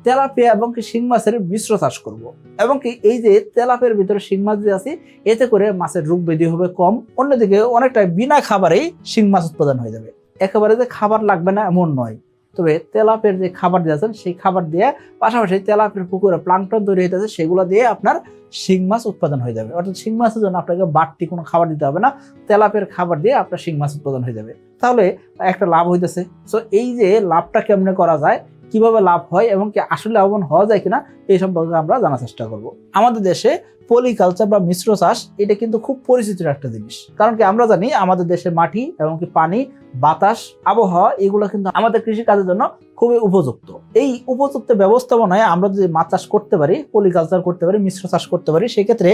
Tilapia এবং কি শিং মাছের মিশ্র চাষ করব। এবং কি এই যে তেলাপিয়ার ভিতরে শিং মাছ যে আছে, এতে করে মাছের রোগ ব্যাধি হবে কম, অন্যদিকে অনেকটা বিনা খাবারেই শিং মাছ উৎপাদন হয়ে যাবে। একেবারে যে খাবার লাগবে না এমন নয়, তবে তেলাপিয়ার যে খাবার দিয়েছেন সেই খাবার দিয়ে পাশাপাশি তেলাপিয়ার পুকুরে প্লাঙ্কটন তৈরি হইতেছে, সেগুলো দিয়ে আপনার শিং মাছ উৎপাদন হয়ে যাবে। অর্থাৎ শিং মাছের জন্য আপনাকে বাড়তি কোনো খাবার দিতে হবে না, তেলাপিয়ার খাবার দিয়ে আপনার শিং মাছ উৎপাদন হয়ে যাবে। তাহলে একটা লাভ হইতেছে। সো এই যে লাভটা কেমনে করা যায়, কিভাবে লাভ হয় এবং কি আসলে লাভবান হওয়া যায় কিনা, এই সম্পর্কে আমরা জানার চেষ্টা করব। আমাদের দেশে পলিকালচার বা মিশ্র চাষ এটা কিন্তু খুব পরিচিত একটা জিনিস। কারণ কি আমরা জানি আমাদের দেশের মাটি এবং কি পানি, বাতাস, আবহাওয়া এগুলো কিন্তু আমাদের কৃষি কাজের জন্য খুবই উপযুক্ত। এই উপযুক্ত ব্যবস্থাপনায় আমরা যদি মাছ চাষ করতে পারি, পলিকালচার করতে পারি, মিশ্র চাষ করতে পারি, সেক্ষেত্রে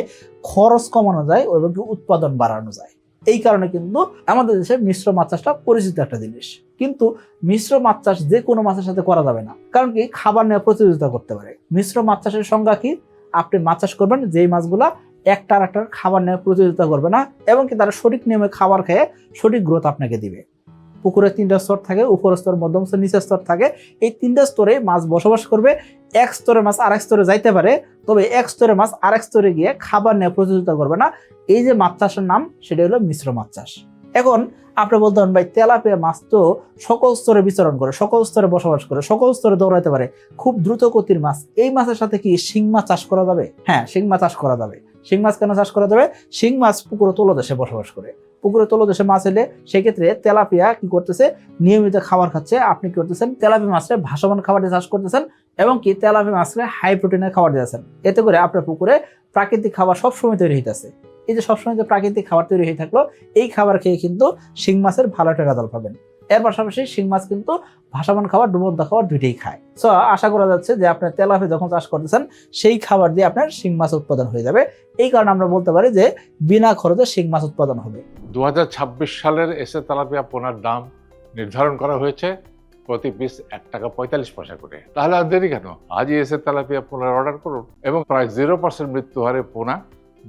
খরচ কমানো যায় এবং কি উৎপাদন বাড়ানো যায়। এই কারণে কিন্তু আমাদের দেশে মিশ্র মাছ চাষটা পরিচিত একটা জিনিস। কিন্তু মিশ্র মাছ চাষ যে কোনো মাছের সাথে করা যাবে না, কারণ কি খাবার নিয়ে প্রতিযোগিতা করতে পারে। মিশ্র মাছ চাষের সংজ্ঞা কি? আপনি মাছ চাষ করবেন যেই মাছগুলা একটার খাবার নিয়ে প্রতিযোগিতা করবে না এবং কি তারা সঠিক নিয়মে খাবার খেয়ে সঠিক গ্রোথ আপনাকে দিবে। পুকুরে 3টা স্তর থাকে, উপর স্তর, মধ্যম স্তর, নিচের স্তর থাকে। এই 3টা স্তরে মাছ বসবাস করবে। এক স্তরে মাছ আরেক স্তরে যাইতে পারে, তবে এক স্তরে মাছ আরেক স্তরে গিয়ে খাবার নিয়ে প্রতিযোগিতা করবে না। এই যে মাছ চাষের নাম, সেটা হলো মিশ্র মাছ চাষ। এখন আপনি বলতে পারেন ভাই তেলাপিয়া মাছ তো সকল স্তরে বিচরণ করে, সকল স্তরে বসবাস করে, সকল স্তরে দৌড়াইতে পারে, খুব দ্রুত গতির মাছ, এই মাছের সাথে কি শিং মাছ চাষ করা যাবে? হ্যাঁ, শিং মাছ চাষ করা যাবে। শিং মাছ কেন চাষ করা যাবে? শিং মাছ পুকুরে তলদেশে বসবাস করে। পুকুরে তলদেশে মাছ এলে সেক্ষেত্রে তেলাপিয়া কি করতেছে? নিয়মিত খাবার খাচ্ছে। আপনি কি করতেছেন? তেলাপিয়া মাছকে ভাসমান খাবার দিয়ে চাষ করতেছেন এবং কি তেলাপিয়া মাছকে হাই প্রোটিনের খাবার দিয়েছেন। এতে করে আপনার পুকুরে প্রাকৃতিক খাবার সবসময় তৈরি হইতেছে। এই যে সবসময় যে প্রাকৃতিক খাবার তৈরি হয়ে থাকলো, এই খাবার খেয়ে কিন্তু শিং মাছের ভালো একটা রেজাল্ট পাবেন। এর পাশাপাশি শিং মাছ কিন্তু ভাসমান খাবার, ডুবন্ত খাবার দুইটাই খায়। সো আশা করা যাচ্ছে যে আপনার তেলাপিয়া যখন চাষ করতেছেন সেই খাবার দিয়ে আপনার শিং মাছ উৎপাদন হয়ে যাবে। এই কারণে আমরা বলতে পারি যে বিনা খরচে শিং মাছ উৎপাদন হবে। 2026 সালের এসে তেলাপিয়া পোনার দাম নির্ধারণ করা হয়েছে প্রতি পিস 1 টাকা 45 পয়সা করে। তাহলে আর দেরি কেন? আজই এসে তেলাপিয়া পোনার অর্ডার করুন এবং প্রায় 0% মৃত্যু হারে পোনা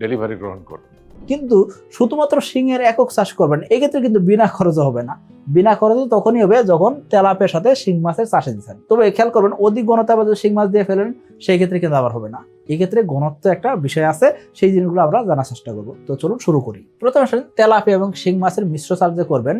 ডেলিভারি গ্রহণ করুন। কিন্তু শুধুমাত্র শিংয়ের একক চাষ করবেন, এক্ষেত্রে কিন্তু বিনা খরচে হবে না। বিনা খরচে তখনই হবে যখন তেলাপিয়ার সাথে শিং মাছের চাষে দিচ্ছেন। তবে খেয়াল করবেন, অধিক ঘনত্বে আবার যদি শিং মাছ দিয়ে ফেলেন সেই ক্ষেত্রে কিন্তু আবার হবে না। এই ক্ষেত্রে ঘনত্ব একটা বিষয় আছে, সেই জিনিসগুলো আমরা জানার চেষ্টা করবো। তো চলুন শুরু করি। প্রথমে তেলাপিয়া এবং শিং মাছের মিশ্র চাষ যে করবেন,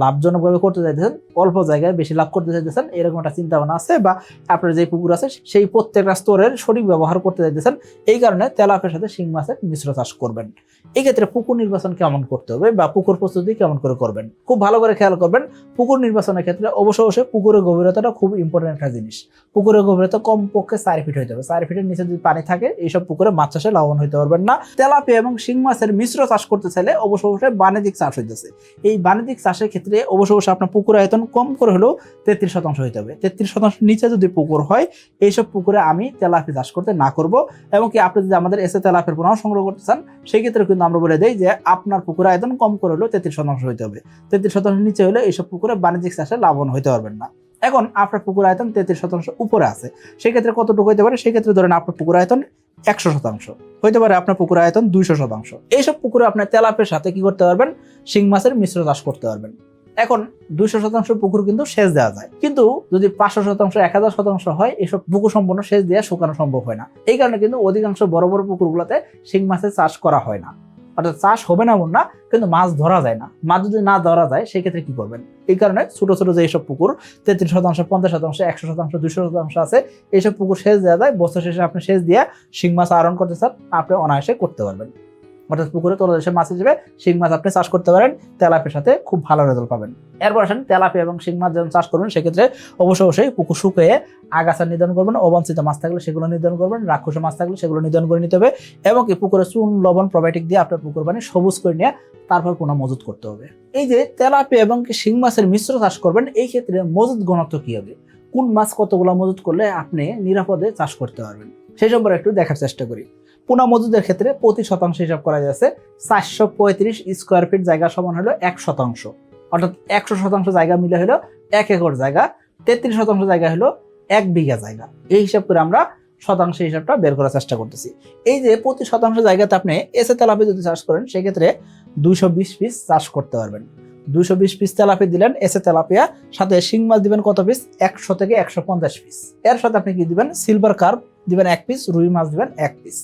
লাভজনকভাবে করতে চাইতেছেন, অল্প জায়গায় বেশি লাভ করতে চাইতেছেন, এরকম একটা চিন্তা ভাবনা আছে, বা আপনার যে পুকুর আছে সেই প্রত্যেকটা স্তরের সঠিক ব্যবহার করতে চাইতেছেন, এই কারণে তেলাপিয়ার সাথে শিং মাছের মিশ্র চাষ করবেন। এই ক্ষেত্রে পুকুর নির্বাচন কেমন করতে হবে বা পুকুর প্রস্তুতি কেমন করে করবেন, খুব ভালো করে খেয়াল করবেন। পুকুর নির্বাচনের ক্ষেত্রে অবশ্যই পুকুরের গভীরতাটা খুব ইম্পর্টেন্ট একটা জিনিস। পুকুরের গভীরতা কমপক্ষে 4 ফিট হইতে হবে। 4 ফিটের নিচে যদি পানি থাকে এইসব পুকুরে মাছ চাষে লাভবান হইতে পারবেন না। তেলাপিয়া এবং শিং মাছের মিশ্র চাষ করতে চাইলে অবশ্যই বাণিজ্যিক চাষ হইতেছে। এই বাণিজ্যিক চাষের ক্ষেত্রে অবশ্যই আপনার পুকুর আয়তন কম করে হলেও 33% হইতে হবে। 33% নিচে যদি পুকুর হয়, এইসব পুকুরে আমি তেলাপিয়া চাষ করতে না করব। এবং কি আপনি যদি আমাদের এসে তেলাপিয়ার পোনা সংগ্রহ করতে চান, সেই ক্ষেত্রে কিন্তু আমরা বলে দেই যে আপনার পুকুর আয়তন কম করে হলেও 33% হইতে হবে। 33% নিচে হলে এইসব পুকুরে বাণিজ্যিক চাষে লাভবান হইতে পারবেন না। এখন আপনার পুকুর আয়তন 33% উপরে আছে, সেক্ষেত্রে কতটুকু হইতে পারে? সেক্ষেত্রে ধরেন আপনার পুকুর আয়তন 100% হইতে পারে, আপনার পুকুর আয়তন 200%। এইসব পুকুরে আপনার তেলাপিয়ার সাথে কি করতে পারবেন? শিং মাছের মিশ্র চাষ করতে পারবেন। এখন 200% পুকুর কিন্তু সেচ দেওয়া যায়, কিন্তু যদি 500%, 1000% হয়, এসব পুকুর সম্পূর্ণ সেচ দেওয়া শুকানো সম্ভব হয় না। এই কারণে কিন্তু অধিকাংশ বড় বড় পুকুরগুলোতে শিং মাছের চাষ করা হয় না। অর্থাৎ চাষ হবে না এমন না, কিন্তু মাছ ধরা যায় না। মাছ যদি না ধরা যায় সেক্ষেত্রে কি করবেন? এই কারণে ছোট ছোট যে এইসব পুকুর 33%, 50%, 100%, 200% আছে, এইসব পুকুর সেচ দেওয়া যায়। বছর শেষে আপনি সেচ দিয়ে শিং মাছ আহরণ করতে চান, আপনি অনায়াসে করতে পারবেন। অর্থাৎ পুকুরে তলদেশে মাছ হিসেবে শিং মাছ আপনি চাষ করতে পারেন, তেলাপিয়ার সাথে খুব ভালো রেজাল্ট পাবেন। এরপর আসেন তেলাপিয়া এবং শিং মাছ যখন চাষ করবেন, সেক্ষেত্রে অবশ্যই পুকুর শুকিয়ে আগাছা নিধন করবেন, অবাঞ্ছিত মাছ থাকলে সেগুলো নিধন করবেন, রাক্ষস মাছ থাকলে সেগুলো নিধন করে নিতে হবে এবং কি পুকুরে চুন, লবণ, প্রোবায়োটিক দিয়ে আপনার পুকুর পানি সবুজ করে নিয়ে তারপর পুনঃ মজুত করতে হবে। এই যে তেলাপিয়া এবং শিং মাছের মিশ্র চাষ করবেন, এই ক্ষেত্রে মজুত ঘনত্ব কি হবে, কোন মাছ কতগুলো মজুত করলে আপনি নিরাপদে চাষ করতে পারবেন, সেই সম্পর্কে একটু দেখার চেষ্টা করি। পোনা মজুদের ক্ষেত্রে প্রতি শতাংশ হিসাব করা যাচ্ছে 435 স্কোয়ার ফিট জায়গা সমান হলো 1%। অর্থাৎ 100% জায়গা মিলে হলো 1 একর জায়গা, 33% জায়গা হলো 1 বিঘা জায়গা। এই হিসাব করে আমরা শতাংশ হিসাবটা বের করার চেষ্টা করতেছি। এই যে প্রতি শতাংশ জায়গাতে আপনি এসে তেলাপিয়া যদি চাষ করেন, সেক্ষেত্রে 220 পিস চাষ করতে পারবেন। 220 পিস তেলাপিয়া দিলেন এসে তেলাপিয়া, সাথে শিং মাছ দিবেন কত পিস? 100 থেকে 150 পিস। এর সাথে আপনি কি দিবেন? সিলভার কার্প দিবেন 1 পিস, রুই মাছ দিবেন 1 পিস।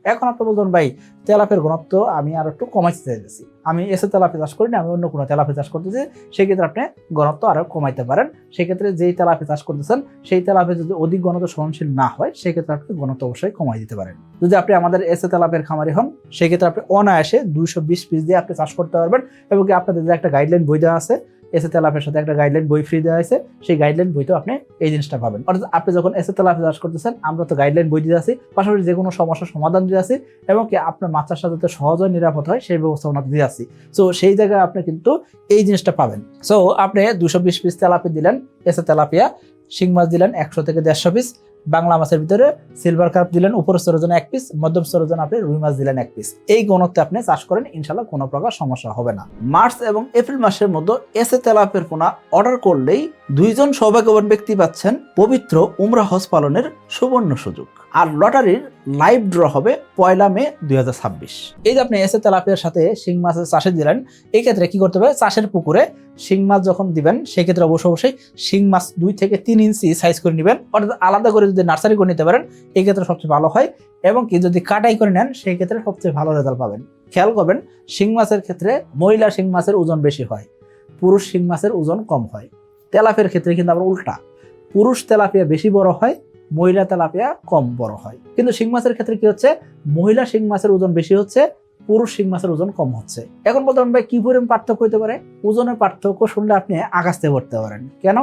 এখন আপনি বলবেন ভাই তেলাপিয়ার ঘনত্ব আমি আর একটু কমাইতে চাইতেছি, আমি এসে তেলাপিয়া চাষ করিনি, আমি অন্য কোনো তেলাপিয়া চাষ করতেছি, সেক্ষেত্রে আপনি ঘনত্ব আরো কমাইতে পারেন। সেক্ষেত্রে যেই তেলাপিয়া চাষ করতেছেন সেই তেলাপিয়া যদি অধিক ঘনত্ব সহনশীল না হয় সেক্ষেত্রে আপনি ঘনত্ব অবশ্যই কমাই দিতে পারেন। যদি আপনি আমাদের এসে তেলাপিয়ার খামারি হন সেক্ষেত্রে আপনি অনায়াসে 220 পিস দিয়ে আপনি চাষ করতে পারবেন। এবং কি আপনাদের যে একটা গাইডলাইন বই দেওয়া আছে, এসে তেলাপিয়ার সাথে একটা গাইডলাইন বই ফ্রি দেওয়া হয়েছে, সেই গাইডলাইন বইতেও আপনি এই জিনিসটা পাবেন। অর্থাৎ আপনি যখন এসে তেলাপিয়া চাষ করতেছেন আমরা তো গাইডলাইন বই দিয়ে আছি, পাশাপাশি যে কোনো সমস্যার সমাধান দিয়ে আছি, এবং কি আপনার মাছ চাষ যাতে সহজ হয় নিরাপদ হয় সেই ব্যবস্থা ওনাকে দিয়ে আছি। সো সেই জায়গায় আপনি কিন্তু এই জিনিসটা পাবেন। সো আপনি 220 পিস তেলাপিয়া দিলেন এসে তেলাপিয়া, শিং মাছ দিলেন 100 থেকে 150 পিস, বাংলা মাছের ভিতরে সিলভার কার্প দিলেন উপরের স্তরের জন্য 1 পিস, মধ্যম স্তরের জন্য আপনি রুই মাছ দিলেন 1 পিস। এই ঘনত্বে আপনি চাষ করেন, ইনশাল্লাহ কোনো প্রকার সমস্যা হবে না। মার্চ এবং এপ্রিল মাসের মধ্যে এসে তেলাপিয়ার পোনা অর্ডার করলেই 2 জন সৌভাগ্যবান ব্যক্তি পাচ্ছেন পবিত্র উমরা হজ পালনের সুবর্ণ সুযোগ। আর লটারির লাইভ ড্র হবে 1 মে 2026। এই যে আপনি এসে তেলাপিয়ার সাথে শিং মাছের চাষে দিলেন, এই ক্ষেত্রে কি করতে হবে? চাষের পুকুরে শিং মাছ যখন দিবেন সেক্ষেত্রে অবশ্যই শিং মাছ 2 থেকে 3 ইঞ্চি সাইজ করে নেবেন। অর্থাৎ আলাদা করে যদি নার্সারি করে নিতে পারেন এই ক্ষেত্রে সবচেয়ে ভালো হয়, এবং কি যদি কাটাই করে নেন সেই ক্ষেত্রে সবচেয়ে ভালো রেজাল্ট পাবেন। খেয়াল করবেন শিং মাছের ক্ষেত্রে মহিলা শিং মাছের ওজন বেশি হয়, পুরুষ শিং মাছের ওজন কম হয়। তেলাপিয়ার ক্ষেত্রে কিন্তু আবার উল্টা, পুরুষ তেলাপিয়া বেশি বড় হয়, মহিলা তেলাপিয়া কম বড় হয়। কিন্তু শিং মাছের ক্ষেত্রে কি হচ্ছে? মহিলা শিং মাছের ওজন বেশি হচ্ছে, পুরুষ শিং মাছের ওজন কম হচ্ছে। এখন বলতে পারেন ভাই কি পরিমাণ পার্থক্য হতে পারে? ওজনের পার্থক্য শুনলে আপনি আকাশতে পড়তে পারেন। কেন?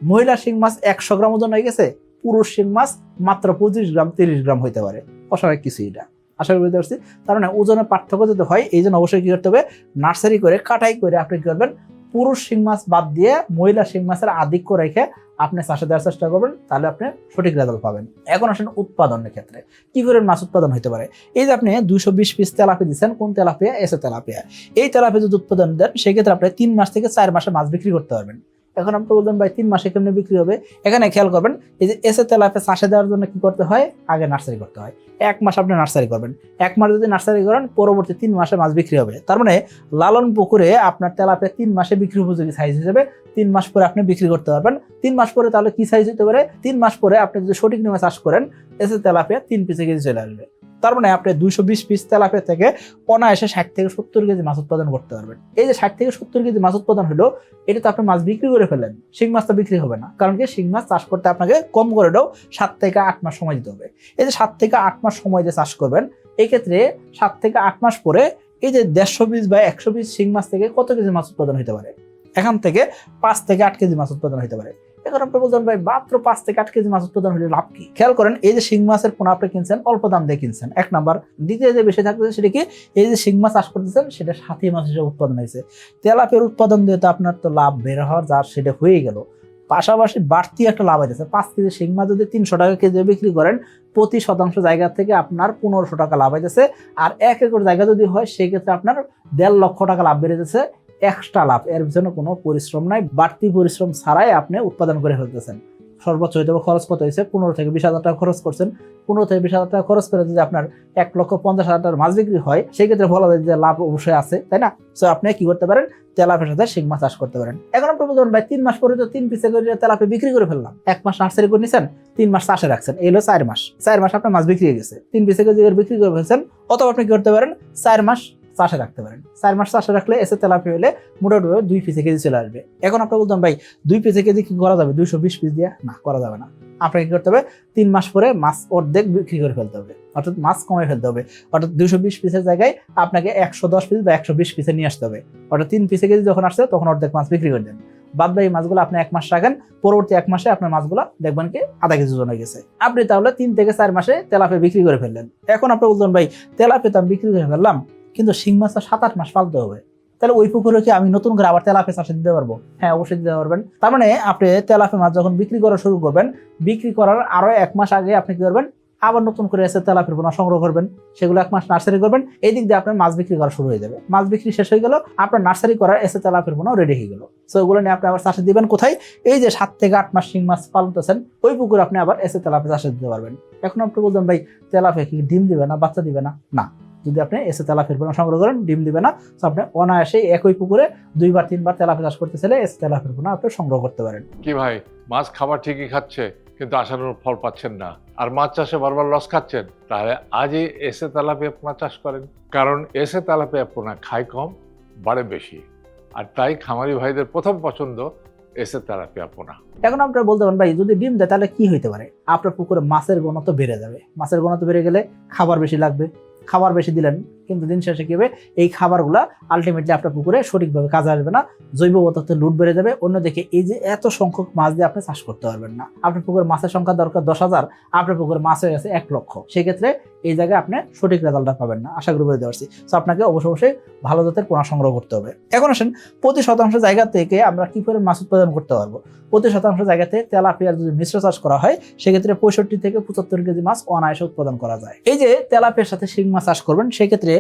মহিলা শিং মাছ 100 গ্রাম ওজন হয়ে গেছে, পুরুষ শিং মাছ মাত্র 25 গ্রাম 30 গ্রাম হইতে পারে। অস্বাভাবিক কিছু এটা, আশা করি বুঝতে পারছি। তার মানে ওজনের পার্থক্য যদি হয় এই জন্য অবশ্যই কি করতে হবে? নার্সারি করে কাটাই করে আপনি কি করবেন? পুরুষ শিং মাছ বাদ দিয়ে মহিলা শিং মাছের আধিক্য রেখে আপনি চাষে দেওয়ার চেষ্টা করবেন, তাহলে আপনি সঠিক রেজাল্ট পাবেন। এখন আসেন উৎপাদনের ক্ষেত্রে কি করে মাছ উৎপাদন হতে পারে। এই যে আপনি 220 পিস তেলাপিয়া দিচ্ছেন, কোন তেলাপিয়া? এসে তেলাপিয়া। এই তেলাপিয়া যদি উৎপাদন দেন সেক্ষেত্রে আপনি 3 মাস থেকে 4 মাসে মাছ বিক্রি করতে পারবেন। এখন আপনি বলবেন ভাই 3 মাসে কেমনে বিক্রি হবে? এখানে খেয়াল করবেন এই যে এসে তেলাপিয়া চাষে দেওয়ার জন্য কি করতে হয়? আগে নার্সারি করতে হয়। 1 মাস আপনি নার্সারি করবেন, 1 মাস যদি নার্সারি করেন পরবর্তী 3 মাসে মাছ বিক্রি হবে। তার মানে লালন পুকুরে আপনার তেলাপিয়া 3 মাসে বিক্রি উপযোগী সাইজ হিসেবে 3 মাস পরে আপনি বিক্রি করতে পারবেন। 3 মাস পরে তাহলে কি সাইজ হতে পারে? 3 মাস পরে আপনি যদি সঠিক নিয়মে চাষ করেন এসে তেলাপিয়া 3 পিসে কেজি চলে আসবে। তার মানে আপনি 220 পিস তেলাপিয়া থেকে অনায়াসে 60 থেকে 70 কেজি মাছ উৎপাদন করতে পারবেন। এই যে 60 থেকে 70 কেজি মাছ উৎপাদন হলো, এটা তো আপনি মাছ বিক্রি করে ফেলেন, শিং মাছটা বিক্রি হবে না। কারণ কি? শিং মাছ চাষ করতে আপনাকে কম করেও 7 থেকে 8 মাস সময় দিতে হবে। এই যে 7 থেকে 8 মাস সময় দিয়ে চাষ করবেন, এই ক্ষেত্রে 7 থেকে 8 মাস পরে এই যে 150 পিস বা 100 পিস শিং মাছ থেকে কত কেজি মাছ উৎপাদন হতে পারে? এখান থেকে 5 থেকে 8 কেজি মাছ উৎপাদন হতে পারে। এখন আপনি বলছেন ভাই মাত্র 5 থেকে 8 কেজি মাছ উৎপাদন হলে লাভ কি? খেয়াল করেন এই যে শিং মাছের পোনা আপনি কিনছেন অল্প দাম দিয়ে কিনছেন, 1 নাম্বার। দ্বিতীয় যে বিষয় থাকতেছে সেটা কি? এই যে শিং মাছ চাষ করতেছেন সেটা সাথী মাছ হিসেবে উৎপাদন হয়েছে। তেলাপিয়ার উৎপাদন দিয়ে তো আপনার তো লাভ বের হওয়ার যার সেটা হয়ে গেল, পাশাপাশি বাড়তি একটা লাভ হয়েছে। 5 কেজি শিং মাছ যদি 300 টাকা কেজি বিক্রি করেন, প্রতি শতাংশ জায়গা থেকে আপনার 1500 টাকা লাভ হয়েছে। আর 1 একর জায়গা যদি হয় সেক্ষেত্রে আপনার 1.5 লক্ষ টাকা লাভ বেড়ে যাচ্ছে। এক্সট্রা লাভ, এর জন্য কোনো পরিশ্রম নাই, বাড়তি পরিশ্রম ছাড়াই আপনি উৎপাদন করে ফেলতেছেন। সর্বোচ্চ হয়তো খরচ কত হয়েছে? 15 থেকে 20 হাজার টাকা খরচ করছেন। 15 থেকে 20 হাজার টাকা খরচ করে যদি আপনার 1,50,000 টাকার মাছ বিক্রি হয় সেক্ষেত্রে বলা যায় যে লাভ অবশ্যই আছে, তাই না? সো আপনি কি করতে পারেন? তেলাপিয়ার সাথে শিং মাছ চাষ করতে পারেন। এখন আপনি বলবেন ভাই 3 মাস পরে তো 3 পিসে করে তেলাপিয়া বিক্রি করে ফেললাম, 1 মাস নার্সারি করে নিছেন, 3 মাস চাষে রাখছেন, এই হলো 4 মাস। 4 মাস আপনার মাছ বিক্রি হয়ে গেছে, 3 পিসে করে বিক্রি করে ফেলছেন। অথবা আপনি কি করতে পারেন? 4 মাস চাষে রাখতে পারেন। 4 মাস চাষে রাখলে এসে তেলাপিয়া হলে মোটামুটি 2 পিসে কেজি চলে আসবে। এখন আপনি বলতাম ভাই 2 পিসে কেজি কি করা যাবে 220 পিস দিয়ে? না, করা যাবে না। আপনাকে কি করতে হবে? 3 মাস পরে মাছ অর্ধেক বিক্রি করে ফেলতে হবে, অর্থাৎ মাছ কমে ফেলতে হবে। অর্থাৎ 220 পিসের জায়গায় আপনাকে 110 পিস বা 120 পিসে নিয়ে আসতে হবে। অর্থাৎ 3 পিসে কেজি যখন আসছে তখন অর্ধেক মাছ বিক্রি করে দেন। বাদ বাকি মাছগুলো আপনি 1 মাস রাখেন, পরবর্তী 1 মাসে আপনার মাছগুলো দেখবেন কি আধা কেজি ওজন হয়ে গেছে। আপনি তাহলে 3 থেকে 4 মাসে তেলাপিয়া বিক্রি করে ফেললেন। এখন আপনি বলতেন ভাই তেলাপিয়া তো আমি বিক্রি করে ফেললাম, কিন্তু শিং মাছটা 7-8 মাস পালতে হবে, তাহলে ওই পুকুরে কি আমি নতুন করে আবার তেলাপিয়া চাষে দিতে পারবো? হ্যাঁ, অবশ্যই দিতে পারবেন। তার মানে আপনি তেলাপিয়া মাছ যখন বিক্রি করা শুরু করবেন, বিক্রি করার আরো 1 মাস আগে আপনি কি করবেন? আবার নতুন করে এসে তেলাপিয়ার পোনা সংগ্রহ করবেন, সেগুলো 1 মাস নার্সারি করবেন। এই দিক দিয়ে আপনার মাছ বিক্রি করা শুরু হয়ে যাবে। মাছ বিক্রি শেষ হয়ে গেল, আপনার নার্সারি করার এসে তেলাপিয়ার পোনা রেডি হয়ে গেল। সো ওগুলো নিয়ে আপনি আবার চাষে দিবেন কোথায়? এই যে 7 থেকে 8 মাস শিং মাছ পালতেছেন ওই পুকুরে আপনি আবার এসে তেলাপিয়া চাষে দিতে পারবেন। এখন আপনি বলবেন ভাই তেলাপিয়া কি ডিম দিবে না বাচ্চা দিবে না? না, যদি আপনি এসে তেলাপিয়ার পোনা সংগ্রহ করেন, ডিম দিবে না। তো আপনি অনায়াসে একই পুকুরে 2-3 বার তেলাপিয়া চাষ করতে চাইলে এসে তেলাপিয়ার পোনা আপনি সংগ্রহ করতে পারেন। কি ভাই, মাছ খাবার ঠিকই খাচ্ছে কিন্তু আশানুরূপ ফল পাচ্ছেন না, আর মাছ চাষে বারবার লস খাচ্ছেন, তাহলে আজই এসে তেলাপিয়া পোনা চাষ করেন। কারণ এসে তেলাপিয়া পোনা খায় কম, বাড়ে বেশি, আর তাই খামারি ভাইদের প্রথম পছন্দ এসে তেলাপিয়া পোনা। এখন আপনারা বলতে পারেন ভাই যদি ডিম দেয় তাহলে কি হইতে পারে? আপনার পুকুরে মাছের ঘনত্ব বেড়ে যাবে। মাছের ঘনত্ব বেড়ে গেলে খাবার বেশি লাগবে, খাবার বেশি দিলেন কিন্তু দিন শেষে কি হবে, এই খাবারগুলা আলটিমেটলি আপনার পুকুরে সঠিকভাবে কাজে আসবে না, জৈব পদার্থের লুট বেড়ে যাবে। অন্যদিকে এই যে এত সংখ্যক মাছ দিয়ে আপনি চাষ করতে পারবেন না। আপনার পুকুরে মাছের সংখ্যা দরকার 10,000, আপনার পুকুরে মাছ হয়ে গেছে 1 লক্ষ, সেক্ষেত্রে এই জায়গায় আপনি সঠিক রেজাল্টটা পাবেন না, আশা করি বুঝতে পারছি। তো আপনাকে অবশ্যই ভালো জাতের পোনা সংগ্রহ করতে হবে। এখন আসেন প্রতি শতাংশ জায়গা থেকে আমরা কি করে মাছ উৎপাদন করতে পারবো। প্রতি শতাংশ জায়গাতে তেলাপিয়ার যদি মিশ্র চাষ করা হয় সেক্ষেত্রে 65 থেকে 75 কেজি মাছ অনায়াসে উৎপাদন করা যায়। এই যে তেলাপিয়ার সাথে শিং মাছ চাষ করবেন সেক্ষেত্রে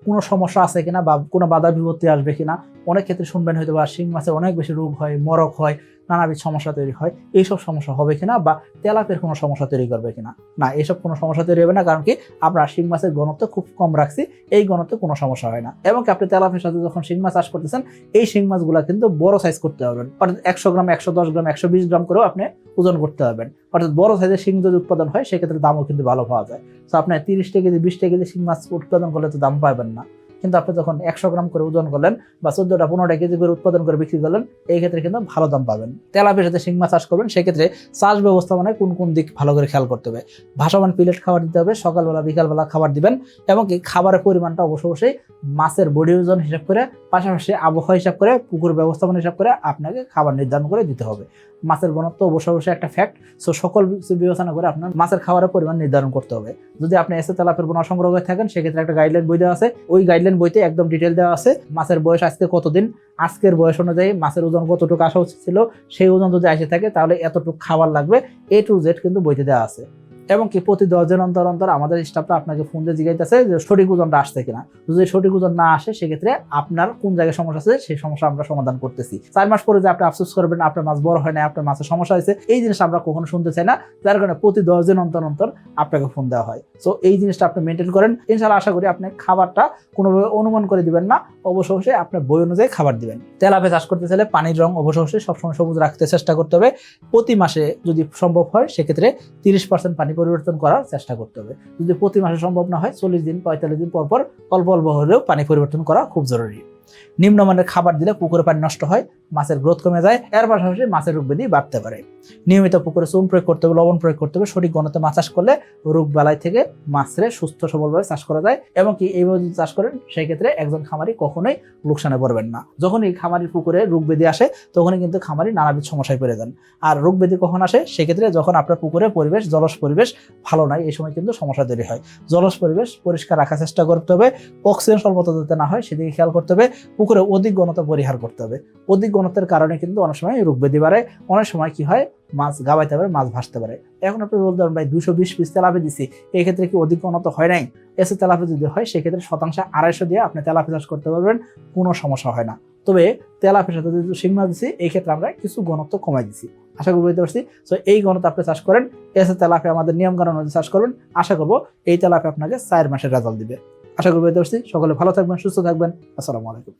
কোনো সমস্যা আছে কিনা বা কোনো বাধা বিপত্তি আসবে কিনা, অনেক ক্ষেত্রে শুনবেন হয়তো বা শিং মাছের অনেক বেশি রোগ হয়, মরক হয়, নানাবিধ সমস্যা তৈরি হয়, এইসব সমস্যা হবে কিনা বা তেলাপিয়ার কোনো সমস্যা তৈরি করবে কিনা। না, এইসব কোনো সমস্যা তৈরি হবে না, কারণ কি আমরা শিং মাছের ঘনত্ব খুব কম রাখছি, এই ঘনত্বে কোনো সমস্যা হয় না। এবং কি আপনি তেলাপিয়ার সাথে যখন শিং মাছ চাষ করতেছেন এই শিং মাছগুলা কিন্তু বড় সাইজ করতে পারবেন, অর্থাৎ 100 গ্রাম, 110 গ্রাম, 120 গ্রাম করেও আপনি ওজন করতে পারবেন। অর্থাৎ বড় সাইজের শিং যদি উৎপাদন হয় সেক্ষেত্রে দামও কিন্তু ভালো পাওয়া যায়। তো আপনি 30 কেজি 20 কেজি শিং মাছ উৎপাদন করলে তো দাম পাবেন না, কিন্তু আপনি যখন 100 গ্রাম করে ওজন করলেন বা 14-15 কেজি করে উৎপাদন করে বিক্রি করলেন, এই ক্ষেত্রে কিন্তু ভালো দাম পাবেন। তেলাপিয়ার সাথে শিং মাছ চাষ করবেন সেক্ষেত্রে চাষ ব্যবস্থাপনায় কোন কোন দিক ভালো করে খেয়াল করতে হবে। ভাসমান প্লেট খাবার দিতে হবে, সকালবেলা বিকালবেলা খাবার দিবেন, এবং কি খাবারের পরিমাণটা অবশ্যই মাছের বডি ওজন হিসাব করে, পাশাপাশি আবহাওয়া হিসাব করে, পুকুর ব্যবস্থাপনা হিসাব করে আপনাকে খাবার নির্ধারণ করে দিতে হবে। মাছের ঘনত্ব অবশ্যই একটা ফ্যাক্ট, সো সকল বিবেচনা করে আপনার মাছের খাবারের পরিমাণ নির্ধারণ করতে হবে। যদি আপনি এসে তেলাপিয়ার পোনা সংগ্রহ করে থাকেন সেক্ষেত্রে একটা গাইডলাইন বই দেওয়া আছে, ওই গাইডলাইন বইতে একদম ডিটেল দেওয়া আছে মাছের বয়স আজকে কতদিন, আজকের বয়স অনুযায়ী মাছের ওজন কতটুকু আসা উচিত ছিল, সেই ওজন যদি আসে থাকে তাহলে এতটুকু খাবার লাগবে, A to Z কিন্তু বইতে দেওয়া আছে। এবং কি প্রতি 10 দিন অন্তর অন্তর আমাদের স্টাফরা আপনাকে ফোন দিয়ে জিজ্ঞাসা যে সঠিক ওজনটা আসছে কিনা। যদি সঠিক ওজন না আসে সেক্ষেত্রে আপনার কোন জায়গায় সমস্যা আছে সেই সমস্যা আমরা সমাধান করতেছি। 4 মাস পরে যে আপনি আফসোস করবেন আপনার মাছ বড় হয় না, আপনার মাছের সমস্যা হয়েছে, এই জিনিসটা আমরা কখনো শুনতে চাই না, যার কারণে প্রতি 10 দিন অন্তর অন্তর আপনাকে ফোন দেওয়া হয়। সো এই জিনিসটা আপনি মেনটেন করেন, ইনশাআল্লাহ আশা করি আপনি খাবারটা কোনোভাবে অনুমান করে দিবেন না, অবশ্যই আপনার বই অনুযায়ী খাবার দিবেন। তেলাপিয়া চাষ করতে চাইলে পানির রং অবশ্যই সবসময় সবুজ রাখতে চেষ্টা করতে হবে। প্রতি মাসে যদি সম্ভব হয় সেক্ষেত্রে 30% পানি পরিবর্তন করার চেষ্টা করতে হবে। যদি প্রতি মাসে সম্ভব না হয় 40 দিন 45 দিন পর পর অল্প অল্প হলেও পানি পরিবর্তন করা খুব জরুরি। নিম্নমানের খাবার দিলে পুকুরে পানি নষ্ট হয়, মাছের গ্রোথ কমে যায়, এর পাশাপাশি মাছের রোগ ব্যাধি বাড়তে পারে। নিয়মিত পুকুরে চুন প্রয়োগ করতে হবে, লবণ প্রয়োগ করতে হবে, সঠিক ঘনত্বে মাছ চাষ করলে রোগ বালাই থেকে মাছরে সুস্থ সবলভাবে চাষ করা যায়। এবং কি এইভাবে যদি চাষ করেন সেই ক্ষেত্রে একজন খামারি কখনোই লোকসানে পড়বেন না। যখন এই খামারির পুকুরে রোগ ব্যাধি আসে তখনই কিন্তু খামারি নানাবিধ সমস্যায় পড়ে যান। আর রোগ ব্যাধি কখন আসে, সেক্ষেত্রে যখন আপনার পুকুরে পরিবেশ জলজ পরিবেশ ভালো নয়, এই সময় কিন্তু সমস্যা তৈরি হয়। জলজ পরিবেশ পরিষ্কার রাখার চেষ্টা করতে হবে, অক্সিজেন স্বল্পতা যাতে না হয় সেদিকে খেয়াল করতে হবে, পুকুরে অধিক ঘনত্ব পরিহার করতে হবে। অধিক ঘনত্বের কারণে কিন্তু অনেক সময় রোগ ব্যাধি বাড়ে, অনেক সময় কি হয় মাছ গাবাইতে পারে, মাছ ভাসতে পারে। এখন আপনি বলতে পারেন ভাই 220 পিস তেলাপিয়া দিছি, এই ক্ষেত্রে কি অধিক ঘনত্ব হয় নাই? এসে তেলাপিয়া যদি হয় সেক্ষেত্রে শতাংশে 250 দিয়ে আপনি তেলাপিয়া চাষ করতে পারবেন, কোনো সমস্যা হয় না। তবে তেলাপিয়ার সাথে যদি শিং মাছ দিছি এই ক্ষেত্রে আমরা কিছু ঘনত্ব কমাই দিছি, আশা করি বুঝতে পারছি। তো এই ঘনত্ব আপনি চাষ করেন, এসে তেলাপিয়া আমাদের নিয়ম কানুন অনুযায়ী চাষ করবেন, আশা করবো এই তেলাপিয়া আপনাকে 4 মাসের রেজাল্ট দিবে। আশা করি বুঝতে পারছি। সকলে ভালো থাকবেন, সুস্থ থাকবেন। আসসালামু আলাইকুম।